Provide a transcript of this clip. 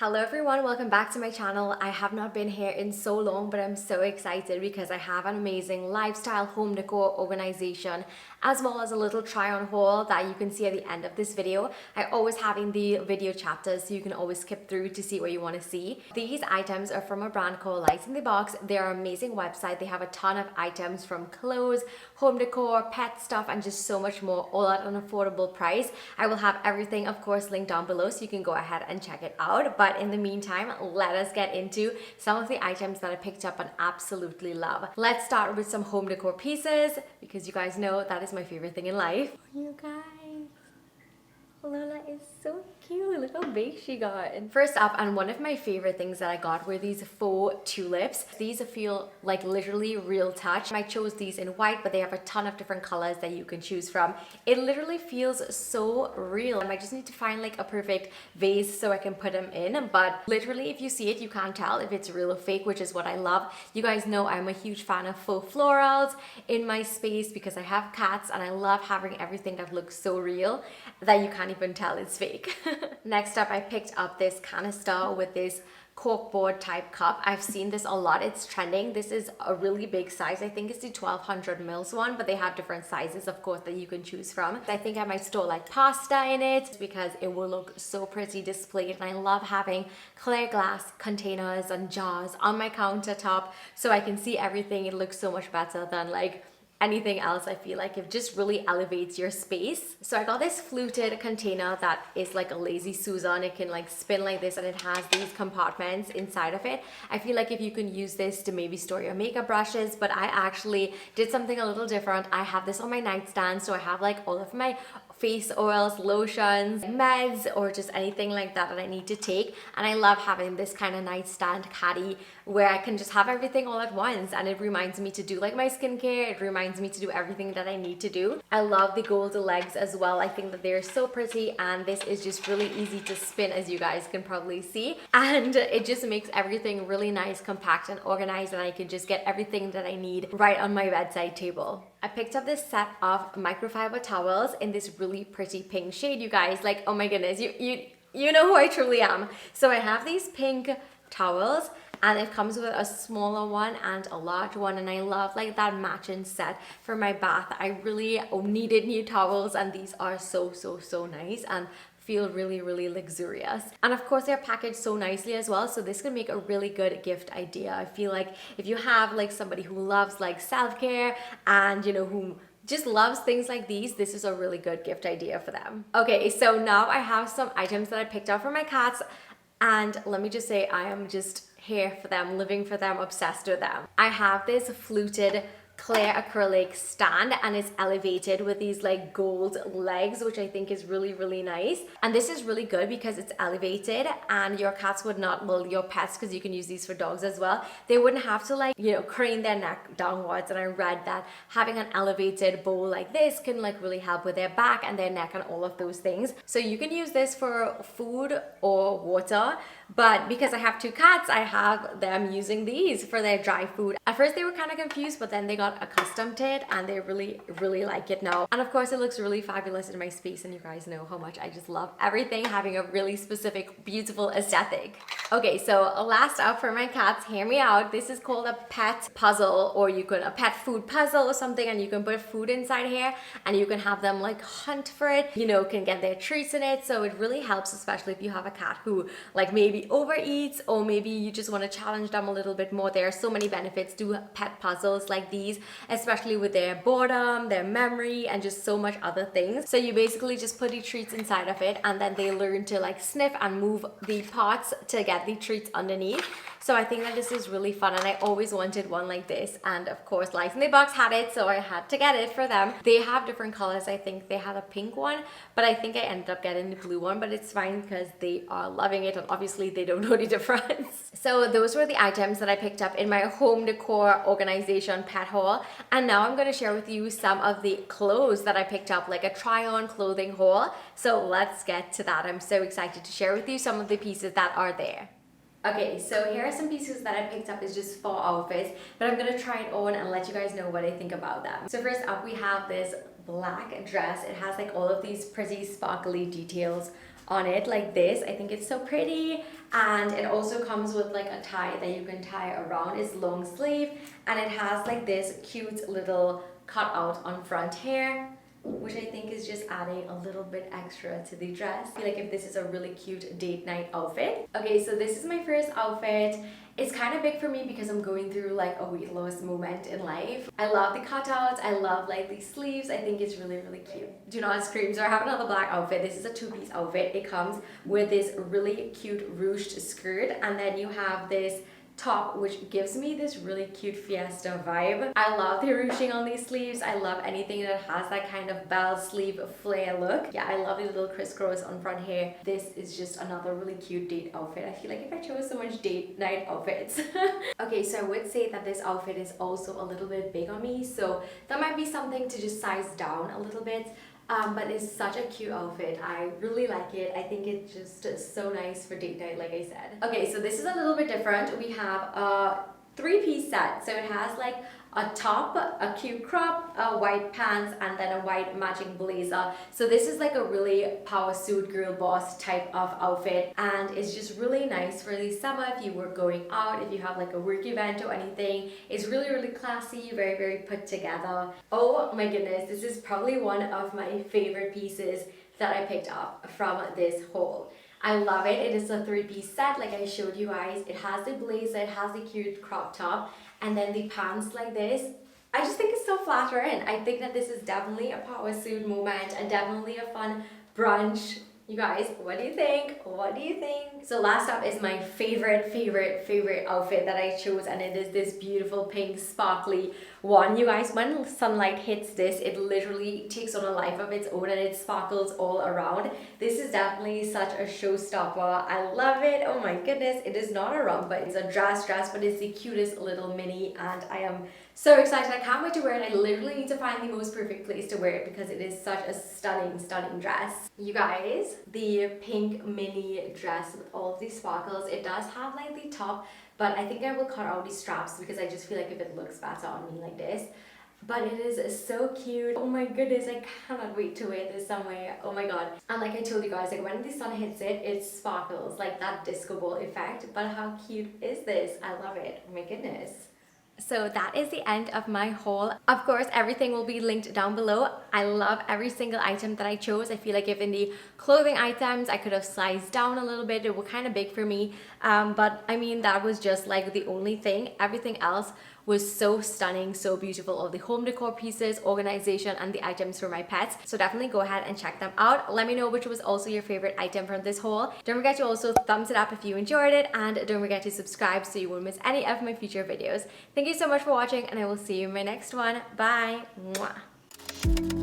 Hello everyone, welcome back to my channel. I have not been here in so long, but I'm so excited because I have an amazing lifestyle home decor organization as well as a little try on haul that you can see at the end of this video. I always have in the video chapters so you can always skip through to see what you want to see. These items are from a brand called Lightinthebox. They're an amazing website. They have a ton of items from clothes, home decor, pet stuff, and just so much more, all at an affordable price. I will have everything, of course, linked down below so you can go ahead and check it out. But in the meantime, let us get into some of the items that I picked up and absolutely love. Let's start with some home decor pieces because you guys know that is my favorite thing in life. You guys, Lola is so cute. Look how big she got. And first up, and one of my favorite things that I got were these faux tulips. These feel like literally real touch. I chose these in white, but they have a ton of different colors that you can choose from. It literally feels so real. I just need to find like a perfect vase so I can put them in. But literally, if you see it, you can't tell if it's real or fake, which is what I love. You guys know I'm a huge fan of faux florals in my space because I have cats and I love having everything that looks so real that you can't even tell it's fake. Next up, I picked up this canister with this corkboard type cup. I've seen this a lot. It's trending. This is a really big size. I think it's the 1200 mils one, but they have different sizes, of course, that you can choose from. I think I might store like pasta in it because it will look so pretty displayed. And I love having clear glass containers and jars on my countertop so I can see everything. It looks so much better than like anything else. I feel like it just really elevates your space. So I got this fluted container that is like a lazy Susan. It can like spin like this and it has these compartments inside of it. I feel like if you can use this to maybe store your makeup brushes, but I actually did something a little different. I have this on my nightstand, so I have like all of my face oils, lotions, meds, or just anything like that that I need to take. And I love having this kind of nightstand caddy where I can just have everything all at once, and it reminds me to do like my skincare. It reminds me to do everything that I need to do. I love the gold legs as well. I think that they're so pretty, and this is just really easy to spin, as you guys can probably see, and it just makes everything really nice, compact, and organized, and I can just get everything that I need right on my bedside table. I picked up this set of microfiber towels in this really pretty pink shade, you guys. Like, oh my goodness, you know who I truly am. So I have these pink towels, and it comes with a smaller one and a large one, and I love like that matching set for my bath. I really needed new towels, and these are so nice and feel really luxurious. And of course they're packaged so nicely as well, so this could make a really good gift idea. I feel like if you have like somebody who loves like self-care and you know who just loves things like these, this is a really good gift idea for them. Okay, so now I have some items that I picked up for my cats, and let me just say I am just here for them, living for them, obsessed with them. I have this fluted clear acrylic stand, and it's elevated with these like gold legs, which I think is really nice. And this is really good because it's elevated, and your cats would not, well, your pets, because you can use these for dogs as well, they wouldn't have to like, you know, crane their neck downwards. And I read that having an elevated bowl like this can like really help with their back and their neck and all of those things. So you can use this for food or water, but because I have two cats, I have them using these for their dry food. At first they were kind of confused, but then they got accustomed to it and they really like it now. And of course it looks really fabulous in my space, and you guys know how much I just love everything having a really specific, beautiful aesthetic. Okay, so last up for my cats, hear me out. This is called a pet puzzle, or you could a pet food puzzle or something, and you can put food inside here and you can have them like hunt for it, you know, can get their treats in it. So it really helps, especially if you have a cat who like maybe overeats, or maybe you just want to challenge them a little bit more. There are so many benefits to pet puzzles like these, especially with their boredom, their memory, and just so much other things. So you basically just put the treats inside of it, and then they learn to like sniff and move the parts to get the treats underneath. So I think that this is really fun, and I always wanted one like this, and of course Lightinthebox had it, so I had to get it for them. They have different colors. I think they had a pink one, but I think I ended up getting the blue one, but it's fine because they are loving it, and obviously they don't know the difference. So those were the items that I picked up in my home decor organization pet haul, and now I'm going to share with you some of the clothes that I picked up, like a try on clothing haul. So let's get to that. I'm so excited to share with you some of the pieces that are there. Okay, so here are some pieces that I picked up as just for outfits, but I'm gonna try it on and let you guys know what I think about them. So first up, we have this black dress. It has like all of these pretty sparkly details on it like this. I think it's so pretty. And it also comes with like a tie that you can tie around. It's long sleeve and it has like this cute little cutout on front here, which I think is just adding a little bit extra to the dress. I feel like if this is a really cute date night outfit. Okay, so this is my first outfit. It's kind of big for me because I'm going through like a weight loss moment in life. I love the cutouts, I love like the sleeves. I think it's really, really cute. Do not scream. So I have another black outfit. This is a two-piece outfit. It comes with this really cute ruched skirt, and then you have this top which gives me this really cute fiesta vibe. I love the ruching on these sleeves. I love anything that has that kind of bell sleeve flare look. Yeah, I love the little crisscross on front here. This is just another really cute date outfit. I feel like if I chose so much date night outfits. Okay, so I would say that this outfit is also a little bit big on me, so that might be something to just size down a little bit. But it's such a cute outfit. I really like it. I think it's just so nice for date night, like I said. Okay, so this is a little bit different. We have a three-piece set. So it has like a top, a cute crop, white pants, and then a white matching blazer. So this is like a really power suit girl boss type of outfit, and it's just really nice for the summer if you were going out, if you have like a work event or anything. It's really, really classy, very, very put together. Oh my goodness, this is probably one of my favorite pieces that I picked up from this haul. I love it. It is a three-piece set like I showed you guys. It has the blazer, it has the cute crop top, and then the pants like this. I just think it's so flattering. I think that this is definitely a power suit moment and definitely a fun brunch. You guys, what do you think? What do you think? So last up is my favorite outfit that I chose, and it is this beautiful pink sparkly one. You guys, when sunlight hits this, it literally takes on a life of its own and it sparkles all around. This is definitely such a showstopper. I love it. Oh my goodness. It is not a romper, but it's a dress, but it's the cutest little mini, and I am so excited. I can't wait to wear it. I literally need to find the most perfect place to wear it because it is such a stunning dress. You guys, the pink mini dress with all of these sparkles, it does have like the top, but I think I will cut out the straps because I just feel like if it looks better on me like this. But it is so cute. Oh my goodness, I cannot wait to wear this somewhere. Oh my god. And like I told you guys, like when the sun hits it, it sparkles like that disco ball effect. But how cute is this? I love it. Oh my goodness. So that is the end of my haul. Of course, everything will be linked down below. I love every single item that I chose. I feel like if in the clothing items, I could have sized down a little bit. It was kind of big for me. But I mean, that was just like the only thing. Everything else was so stunning, so beautiful. All the home decor pieces, organization, and the items for my pets. So definitely go ahead and check them out. Let me know which was also your favorite item from this haul. Don't forget to also thumbs it up if you enjoyed it, and don't forget to subscribe so you won't miss any of my future videos. Thank you so much for watching, and I will see you in my next one. Bye. Mwah.